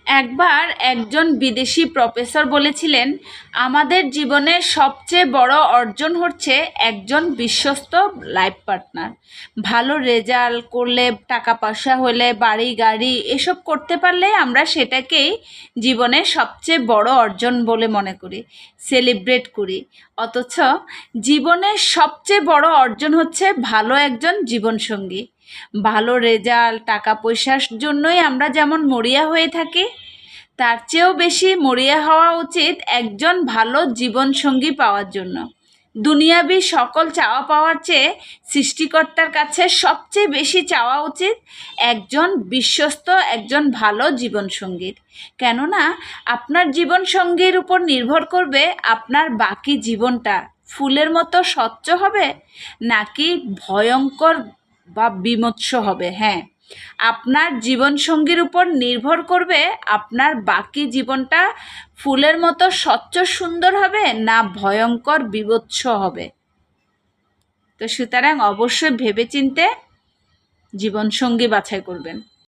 একবার একজন বিদেশি প্রফেসর বলেছিলেন, আমাদের জীবনের সবচেয়ে বড় অর্জন হচ্ছে একজন বিশ্বস্ত লাইফ পার্টনার। ভালো রেজাল্ট করলে, টাকা পয়সা হলে, বাড়ি গাড়ি এসব করতে পারলে আমরা সেটাকেই জীবনের সবচেয়ে বড় অর্জন বলে মনে করি, সেলিব্রেট করি। অথচ জীবনের সবচেয়ে বড় অর্জন হচ্ছে ভালো একজন জীবনসঙ্গী। ভালো রেজাল্ট, টাকা পয়সার জন্যই আমরা যেমন মরিয়া হয়ে থাকি, তার চেয়েও বেশি মরিয়া হওয়া উচিত একজন ভালো জীবনসঙ্গী পাওয়ার জন্য। দুনিয়াবি সকল চাওয়া পাওয়ার চেয়ে সৃষ্টিকর্তার কাছে সবচেয়ে বেশি চাওয়া উচিত একজন বিশ্বস্ত, একজন ভালো জীবনসঙ্গীর। কেননা আপনার জীবনসঙ্গীর উপর নির্ভর করবে আপনার বাকি জীবনটা ফুলের মতো স্বচ্ছ হবে নাকি ভয়ঙ্কর বা বিমর্ষ হবে। হ্যাঁ, আপনার জীবনসঙ্গীর উপর নির্ভর করবে আপনার বাকি জীবনটা ফুলের মতো স্বচ্ছ সুন্দর হবে না ভয়ঙ্কর বিভৎস হবে। তো সুতরাং অবশ্যই ভেবেচিন্তে জীবনসঙ্গী বাছাই করবেন।